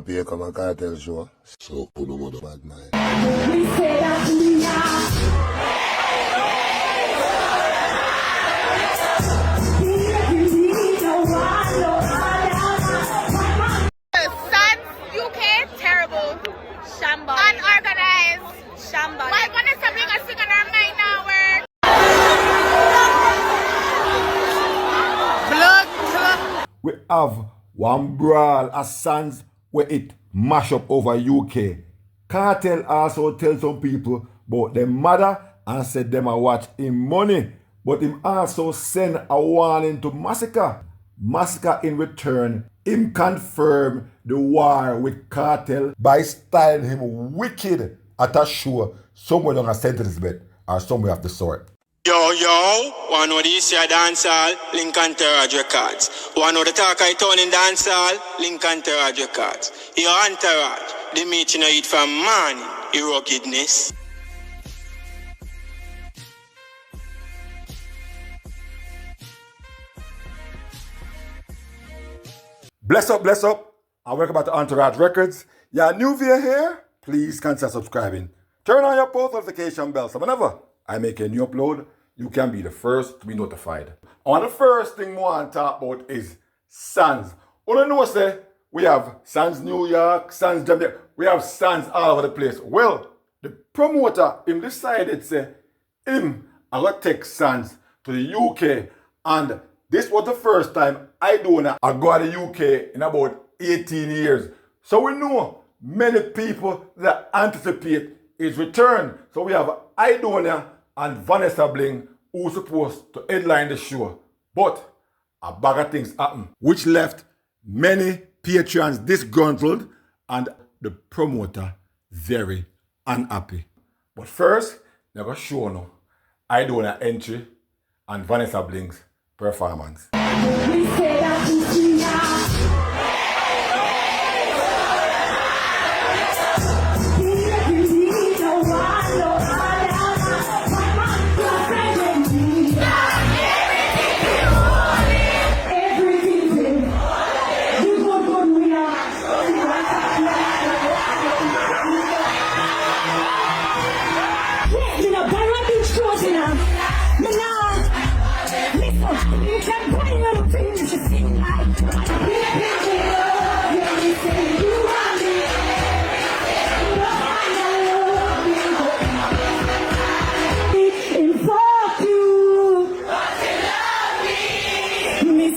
Masicka and Kartel show. So put no more bad mind. Sandz UK, terrible. Shambles. Unorganized. Shambles. Why Vanessa bring a singer on my now word? We have one brawl as Sandz where it mash up over UK. Kartel also tell some people about their mother and said them a watch him money. But him also send a warning to Masicka. Masicka in return, him confirm the war with Kartel by styling him wicked at a show somewhere on a sentence bed or somewhere of the sort. Yo, one of the Eastside dancehall, Lincoln Terrage Records. One of the talk I turn in dancehall, Lincoln Terrage Records. Your entourage, the meat you know eat from morning, your ruggedness. Bless up, and welcome back to Entourage Records. You're new via here, please consider subscribing. Turn on your post notification bell so whenever I make a new upload, you can be the first to be notified. And the first thing we want to talk about is Sandz. All I know is we have Sandz New York, Sandz Jamaica, we have Sandz all over the place. Well, the promoter, him decided say him I got take Sandz to the UK, and this was the first time I go to the UK in about 18 years. So we know many people that anticipate his return. So we have Idonia and Vanessa Bling who supposed to headline the show. But a bag of things happened, which left many patrons disgruntled and the promoter very unhappy. But first, they're going to show now Idonia entry and Vanessa Bling's performance.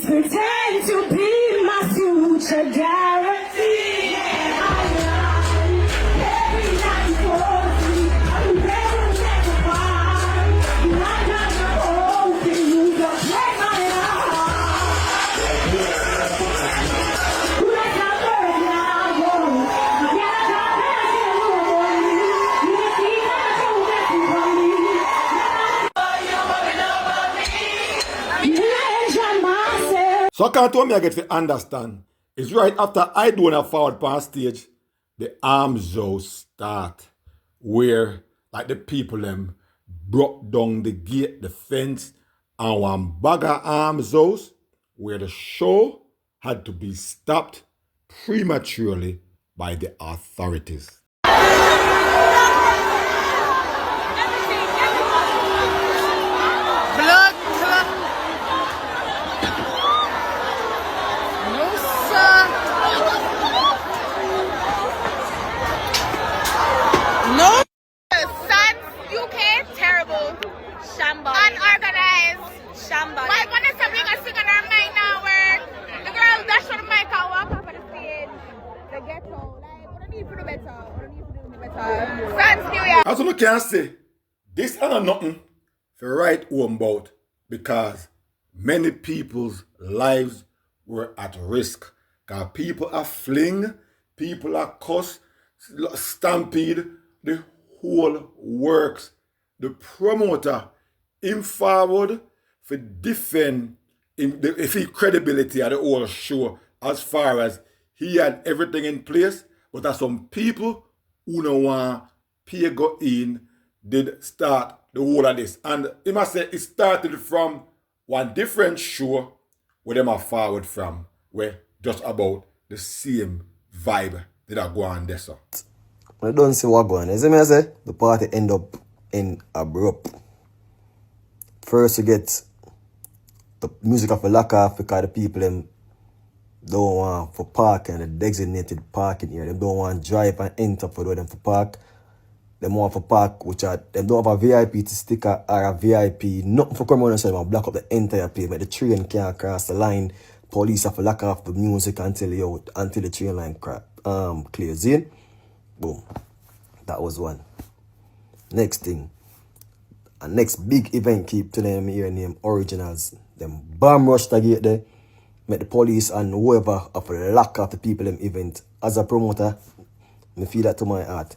Pretend to be my future guarantee. Every night before sleep, I'm never find. I got the whole thing, you just break my heart. Like a bird now, boy. Yeah, I got that you see that from me. So I can't tell me I get to understand. It's right after I do a forward pass stage, the arms house start. Where like the people them broke down the gate, the fence, and one bag of arms house where the show had to be stopped prematurely by the authorities. Sandz UK, terrible. Shambles. Unorganized. Shambles. Why Vanessa bring a singer on my now word? The girl dash on the mic and walk up on the stage. The ghetto. Like, what do you need to do better? What do you need to do better? Sandz New York. As you can say, this is nothing to write home about because many people's lives were at risk. Because people are fling, people are cuss, stampede, the whole works. The promoter, him forward for defend his credibility of the whole show as far as he had everything in place, but there's some people who don't want pay go in did start the whole of this. And he must say it started from one different show where them are forward from, where just about the same vibe did I go on there, so. When I don't see what going on, you see me I say? The party end up in abrupt. First you get the music of a lock off because the people them don't want for parking, the designated parking area. They don't want drive and enter for them for park. They want for park, which are they don't have a VIP to sticker or a VIP, nothing for come on and say block up the entire pavement. The train can't cross the line. Police have to lock off the music until the train line clears in. Boom. That was one. Next thing. A next big event keep to them here named Originals. Them bomb rush the gate there. Met the police and whoever have to lock off the people them event. As a promoter, I feel that to my heart.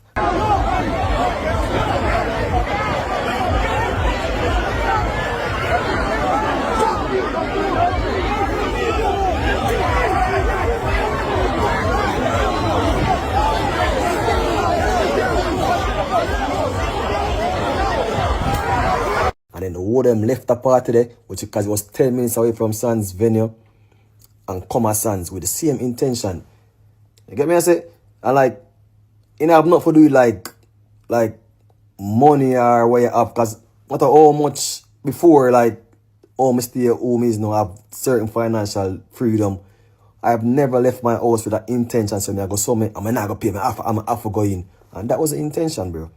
And then the whole them left the party there, which because it was 10 minutes away from Sandz venue, and come at Sandz with the same intention. You get me? I say, and like, you know, have not for do it like money or what you have, because not how much before, like, me stay at home is no have certain financial freedom. I have never left my house with that intention, so I go somewhere, I'm not going to pay me, I'm have to go in. And that was the intention, bro.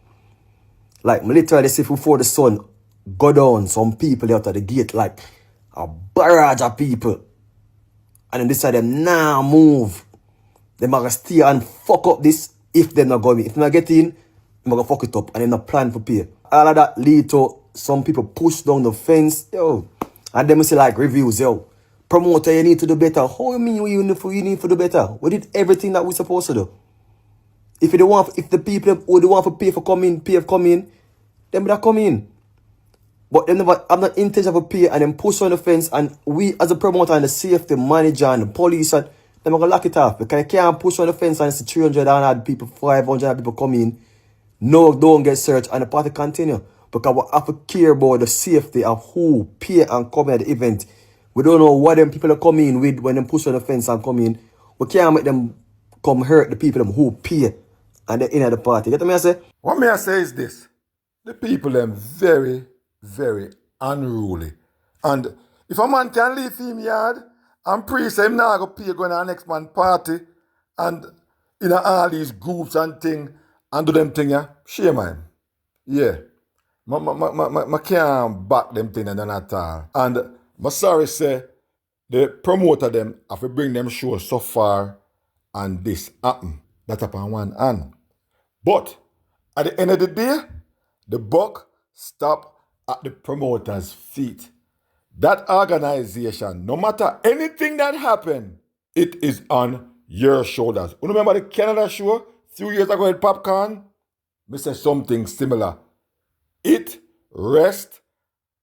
Like, me literally see before the sun go down, some people out of the gate, like a barrage of people. And then decide them nah move. They might stay and fuck up this if they not going. If they not get in, they might fuck it up and they not plan for pay. All of that lead to some people push down the fence, yo. And them say like reviews, yo. Promoter, you need to do better. How you mean you need to do better? We did everything that we supposed to do. If you don't want, if the people who don't want to pay for coming, then they come in. But they never have no intention of pay and then push on the fence, and we as a promoter and the safety manager and the police and them are gonna lock it off because you can't push on the fence and it's 300 and odd people, 500 people come in. No, don't get searched and the party continue. Because we have to care about the safety of who pay and come at the event. We don't know what them people are coming in with when they push on the fence and come in. We can't make them come hurt the people them who pay and they're in at the party. Get what I say? What may I say is this. The people them very, very unruly. And if a man can leave him yard and pray say him now go pay going to the next man party and in all these groups and thing and do them thing, yeah, shame him. Yeah. I can't back them thing and at all. And I'm sorry say the promoter them have to bring them show so far and this happen. That upon one hand. But at the end of the day, the buck stop at the promoter's feet. That organization, no matter anything that happened, it is on your shoulders. You remember the Canada show a few years ago at Popcorn? I said something similar. It rests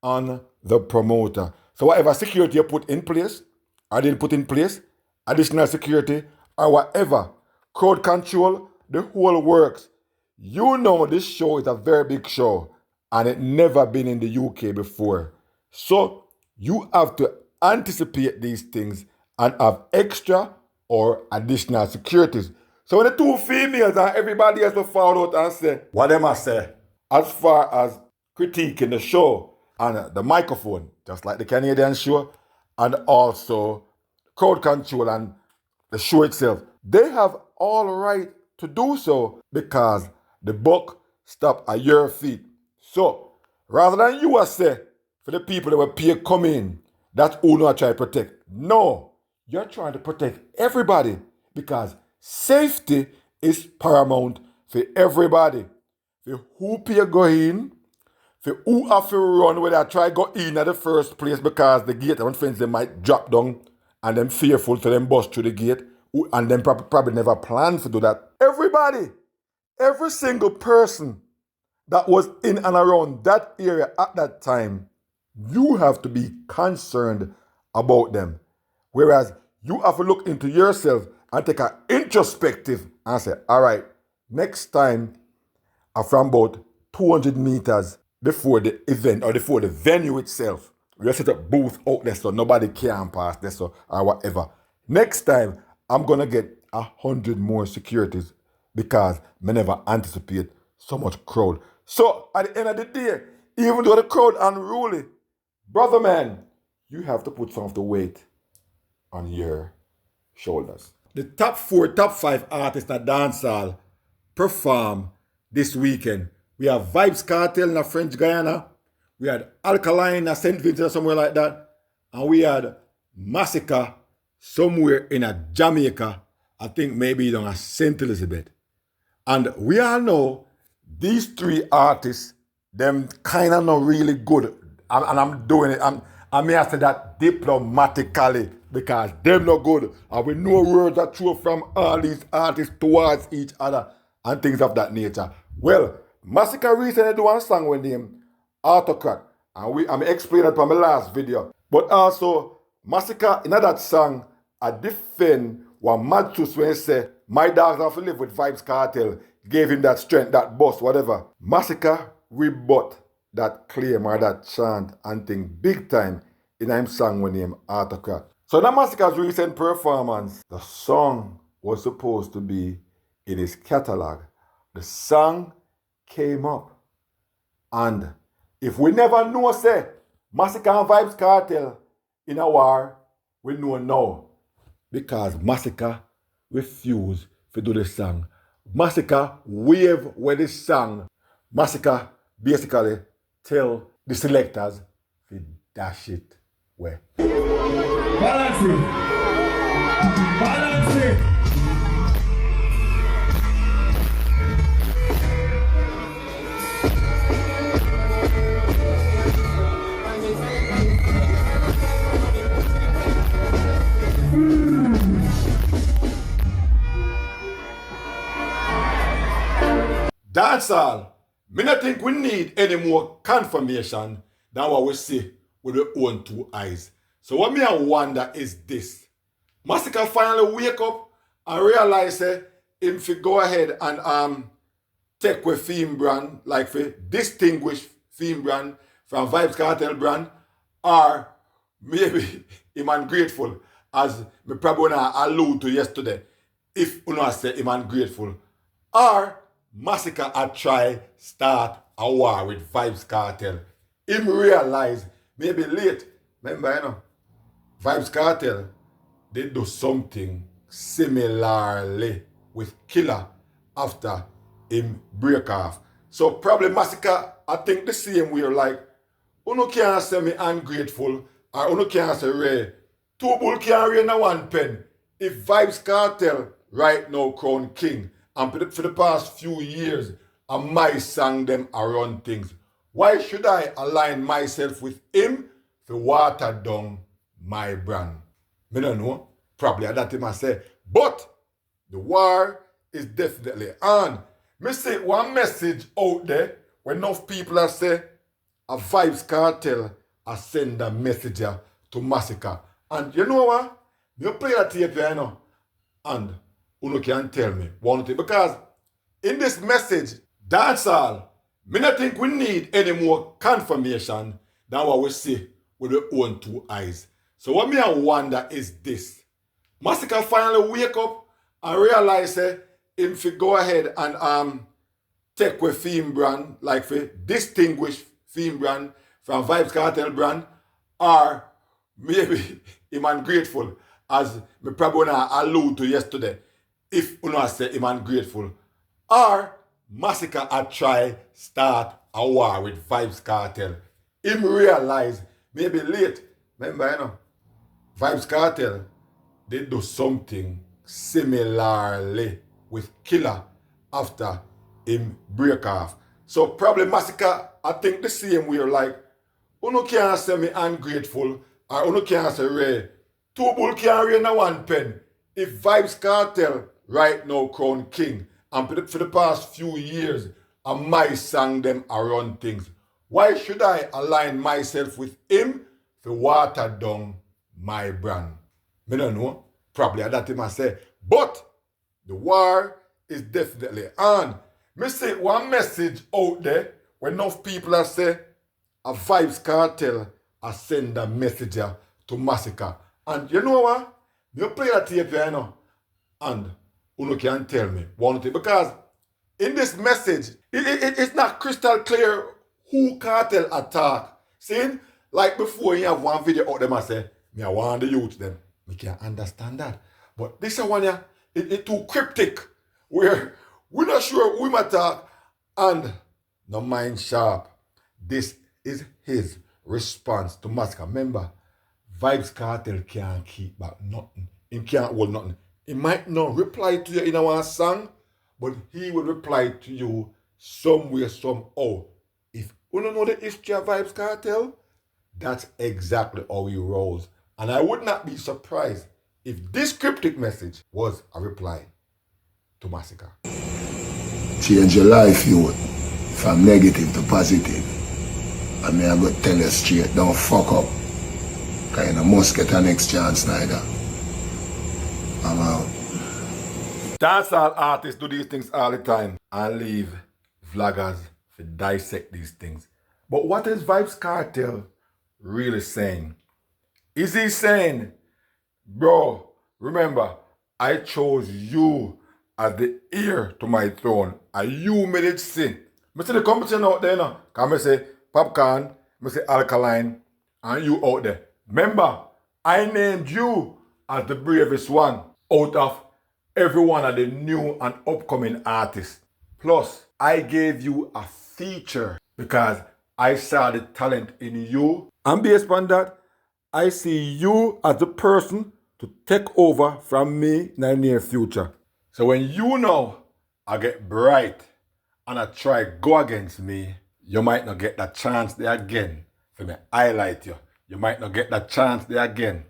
on the promoter. So whatever security you put in place, or didn't put in place, additional security, or whatever, crowd control, the whole works. You know this show is a very big show and it never been in the UK before. So you have to anticipate these things and have extra or additional securities. So when the two females and everybody else will fall out and say, what them I say, as far as critiquing the show and the microphone, just like the Canadian show, and also crowd control and the show itself, they have all right to do so because the buck stop at your feet. So, rather than you say, for the people that will pay come in, that's who not try to protect. No, you're trying to protect everybody because safety is paramount for everybody. For who pay go in, for who have to run where they try go in at the first place because the gate and fence they might drop down and them fearful for them bust through the gate and them probably never planned to do that. Everybody, every single person that was in and around that area at that time, you have to be concerned about them. Whereas you have to look into yourself and take an introspective and say, all right, next time from about 200 meters before the event or before the venue itself, we'll set up booth out there so nobody can pass there so or whatever. Next time, I'm going to get 100 more securities because me never anticipate so much crowd. So at the end of the day, even though the crowd unruly, brother man, you have to put some of the weight on your shoulders. The top 4, top 5 artists at dancehall perform this weekend. We have Vybz Kartel in French Guyana. We had Alkaline in St. Vincent or somewhere like that. And we had Masicka somewhere in a Jamaica. I think maybe down at St. Elizabeth. And we all know these 3 artists, them kind of not really good. And I'm doing it. I may have said that diplomatically because them not good. And we know words are true from all these artists towards each other and things of that nature. Well, Masicka recently do one song with him, Autocrat. And I'm explaining it from my last video. But also, Masicka in that song, I defend what Madsus when he say, my dogs have to live with Vybz Kartel, gave him that strength, that boss, whatever. Masicka rebut that claim or that chant and thing big time in him song with him Autocrat. So now Masicka's recent performance, the song was supposed to be in his catalog. The song came up. And if we never know, say, Masicka and Vybz Kartel in a war, we know now. Because Masicka refused to do the song. Masicka wave with the song. Masicka basically tell the selectors to dash it where. Balance it. Balance it. Dancehall, me not think we need any more confirmation than what we see with our own 2 eyes. So what me I wonder is this. Masicka finally wake up and realize him fi go ahead and take with theme brand, like fi distinguish theme brand from Vybz Kartel brand, or maybe him ungrateful, as me probably wanna allude to yesterday, if you know say him ungrateful, or Masicka a try start a war with Vybz Kartel. Him realize maybe late, remember you know, Vybz Kartel, they do something similarly with Killer after him break off. So probably Masicka, I think the same way, like, you can't say me ungrateful, or you can't say Ray. 2 bull can't rain a 1 pen. If Vybz Kartel right now crown king, and for the past few years, and my song them around things, why should I align myself with him to water down my brand? Me don't know. Probably that him I say. But the war is definitely on. Me say one message out there when enough people are say a Vybz Kartel I send a messenger to Masicka. And you know what? You play that tape here, you know. And you can tell me one thing. Because in this message, dancehall, me not think we need any more confirmation than what we see with our own 2 eyes. So what me I wonder is this. Masicka finally wake up and realize him fi go ahead and take with theme brand, like fi distinguish theme brand from Vybz Kartel brand, or maybe him ungrateful, as me probably wanna allude to yesterday, if you know say him ungrateful, or Masicka a try start a war with Vybz Kartel. Him realize maybe late, remember you know, Vybz Kartel, they do something similarly with Killer after him break off. So probably Masicka, I think the same way, like, you can't say me ungrateful, or you can't say Ray. 2 bull can't rain a 1 pen. If Vybz Kartel right now crown king, and for the past few years, and my song them around things, why should I align myself with him to water down my brand? Me don't know. Probably that him I say. But the war is definitely on. Me say one message out there when enough people are say a Vybz Kartel I send a messenger to Masicka. And you know what? You play that tape here, you know. And you can tell me one thing. Because in this message, it's not crystal clear who Kartel attack. See? Like before you have one video out there and say, me I want the youth them. We can understand that. But this one yeah, it too cryptic. Where we're not sure who him attack. And no mind sharp. This is his response to Masicka. Remember, Vybz Kartel can't keep back nothing. He can't hold nothing. He might not reply to you in our song, but he will reply to you somewhere, somehow. If you don't know the history of Vybz Kartel, that's exactly how he rolls. And I would not be surprised if this cryptic message was a reply to Masicka. Change your life, youth, from negative to positive. And me I go tell you straight, don't fuck up. Cause you know, must get a next chance neither. I'm out. Dancehall artists do these things all the time and leave vloggers to dissect these things. But what is Vybz Kartel really saying? Is he saying, bro, remember, I chose you as the heir to my throne and you made it sin. I see the competition out there now. Can I say Popcorn, I say Alkaline, and you out there. Remember, I named you as the bravest one out of every one of the new and upcoming artists. Plus, I gave you a feature because I saw the talent in you. And based on that, I see you as the person to take over from me in the near future. So when you know I get bright and I try go against me, you might not get that chance there again for me highlight you. You might not get that chance there again.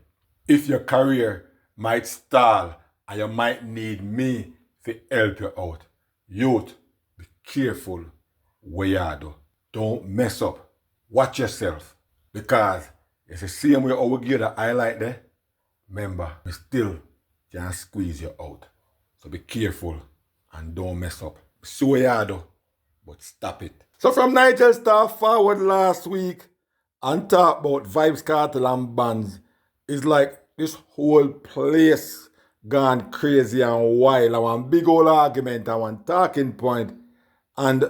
If your career might stall and you might need me to help you out. Youth, be careful where you do. Don't mess up. Watch yourself. Because it's the same way how we give the highlight there. Remember, we still can squeeze you out. So be careful and don't mess up. See what you do, but stop it. So from Nigel Star forward last week and talk about Vybz Kartel and bands, it's like this whole place gone crazy and wild. And one big old argument and one talking point. And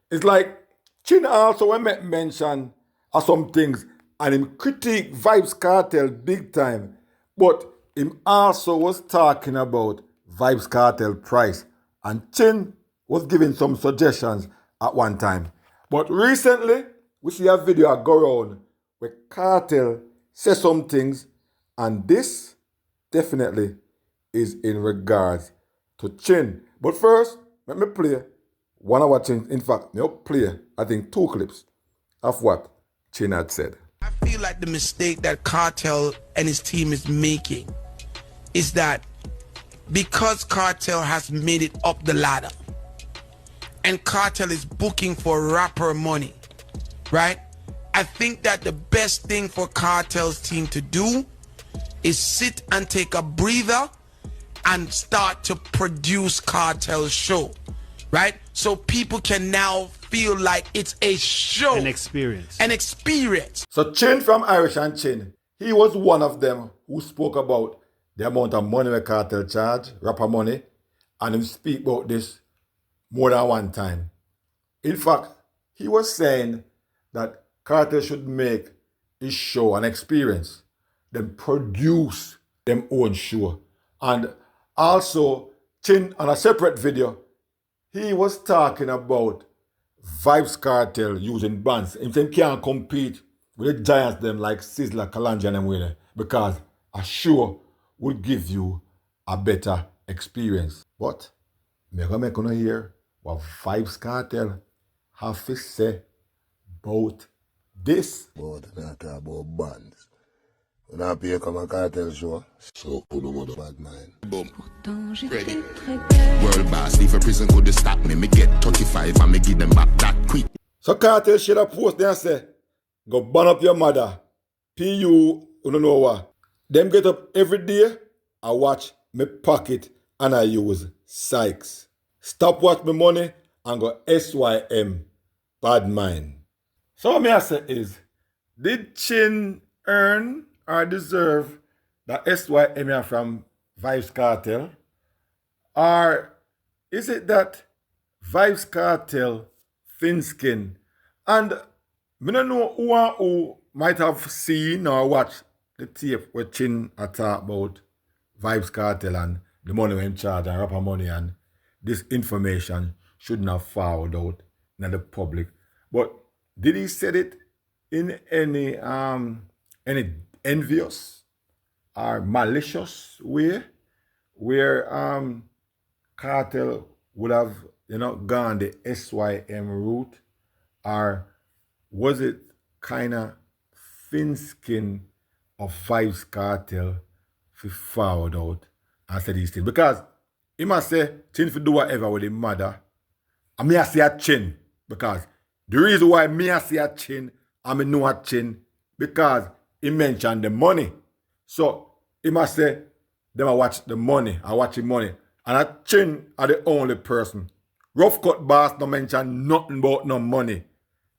it's like Chin also when make mention of some things and him critique Vybz Kartel big time. But him also was talking about Vybz Kartel price. And Chin was giving some suggestions at one time. But recently, we see a video go around where Kartel says some things, and this definitely is in regards to Chin. But first, let me play one of what Chin, in fact, me play, I think 2 clips of what Chin had said. I feel like the mistake that Kartel and his team is making is that because Kartel has made it up the ladder and Kartel is booking for rapper money, right? I think that the best thing for Kartel's team to do is sit and take a breather and start to produce Kartel's show, right? So people can now feel like it's a show. An experience. An experience. So Chin from Irish and Chin, he was one of them who spoke about the amount of money the Kartel charge, rapper money, and him speak about this more than one time. In fact, he was saying that Kartel should make his show an experience, then produce them own show. And also, Chin, on a separate video, he was talking about Vybz Kartel using bands. He said he can't compete with the giants them like Sizzla, Kalanja and them with because a show will give you a better experience. But I'm going to hear what Vybz Kartel have to say about this. But not about bands. When I pay come a Kartel show, so put no more bad mind. Boom. Ready. World boss, leave a prison could stop me. Me get 35 and me give them back that quick. So Kartel share a post there and say, go burn up your mother. PU, you don't know what. Them get up every day, I watch me pocket and I use Sykes. Stop watch me money and go SYM, bad mind. So what me I say is, did Chin earn or deserve the SYM from Vybz Kartel? Or is it that Vybz Kartel, Thin Skin, and I don't know who and who might have seen or watched the tape where Chin talk about Vybz Kartel and the money we in charge and rapper money, and this information shouldn't have fouled out in the public. But did he say it in any envious or malicious way where Kartel would have, gone the SYM route? Or was it kind of thin skin of Vybz Kartel for forward out and said these things? Because he must say Chin for do whatever with his mother. And me I say a Chin because the reason why me I say a Chin and me know a Chin because he mentioned the money. So he must say them I watch the money, I watch the money. And a Chin are the only person. Rough Cut Boss no mention nothing about no money.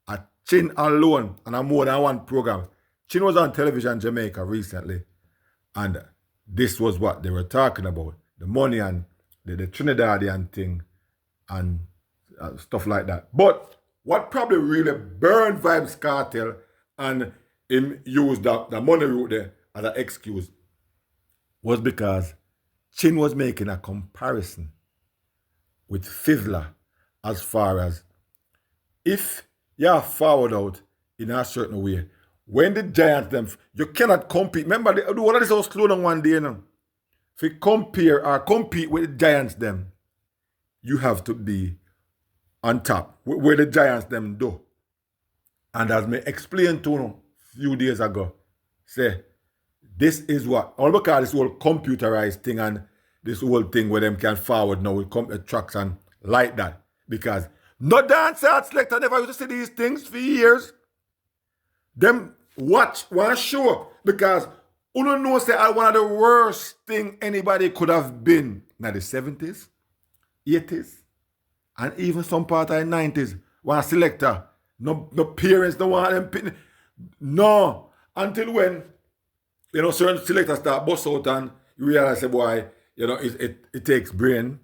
A Chin alone, and a more than one program. Chin was on television in Jamaica recently, and this was what they were talking about. The money and the Trinidadian thing and stuff like that. But what probably really burned Vybz Kartel and him used the money route there as an excuse was because Chin was making a comparison with Fizzler as far as if you're forward out in a certain way, when the Giants them, you cannot compete. Remember, all of this was slow down one day now. If you compare or compete with the Giants them, you have to be on top, where the Giants them do. And as me explained to you a few days ago, say, this is what, all because this whole computerized thing and this whole thing where them can forward now with tracks and like that. Because no dance art selector never used to see these things for years. Them watch one show because you don't know say one of the worst thing anybody could have been in the 70s, 80s, and even some part of the 90s. One selector, no parents don't want them. No, until when certain selectors start bust out and you realize, boy, it takes brain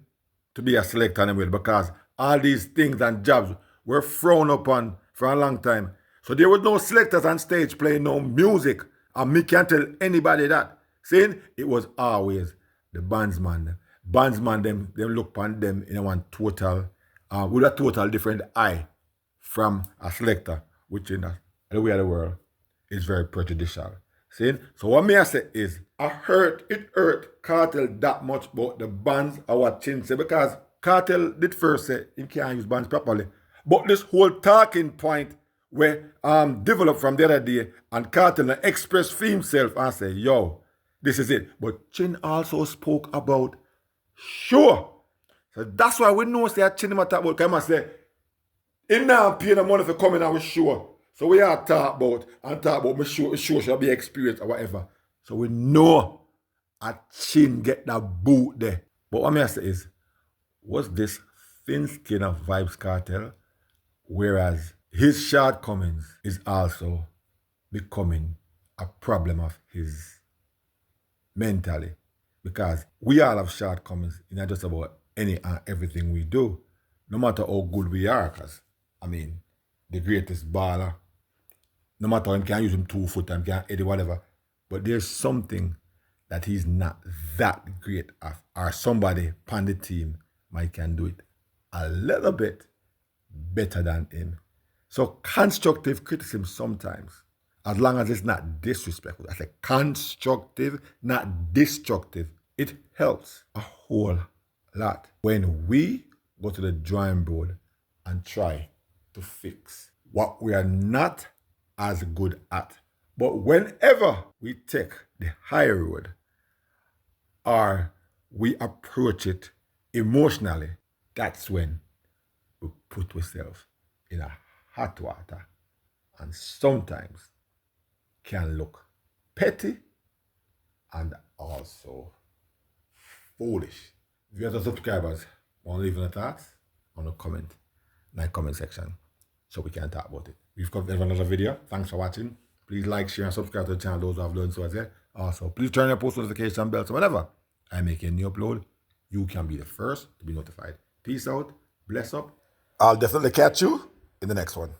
to be a selector anyway, because all these things and jobs were frowned upon for a long time. So there was no selectors on stage playing no music. And me can't tell anybody that. Saying it was always the bandsman. Bandsman, them look upon them in one total, with a total different eye from a selector, which in the way of the world is very prejudicial. See? So what me I say is, it hurt Kartel that much about the bands are what Chin say, because Kartel did first say he can't use bands properly. But this whole talking point where developed from the other day, and Kartel expressed for himself and say, yo, this is it. But Chin also spoke about sure. So that's why we know say Chin talk about, come and say, he now pay the money for coming out with sure. So we are talk about me sure shall be experience or whatever. So we know a Chin get that boot there. But what I say is, was this thin skin of Vybz Kartel, whereas his shortcomings is also becoming a problem of his mentally. Because we all have shortcomings in not just about any and everything we do, no matter how good we are, because, the greatest baller, no matter him can use him 2 foot and can edit whatever, but there's something that he's not that great at, or somebody on the team might can do it a little bit better than him. So constructive criticism sometimes, as long as it's not disrespectful, I say constructive, not destructive, it helps a whole lot when we go to the drawing board and try to fix what we are not as good at. But whenever we take the high road or we approach it emotionally, that's when we put ourselves in a hot water and sometimes can look petty and also foolish. If you have subscribers, want to leave in the thoughts, want to comment in the comment section so we can talk about it. We've got another video. Thanks for watching. Please like, share, and subscribe to the channel, those who have learned so as well. Also, please turn your post notification bell so whenever I make a new upload, you can be the first to be notified. Peace out. Bless up. I'll definitely catch you in the next one.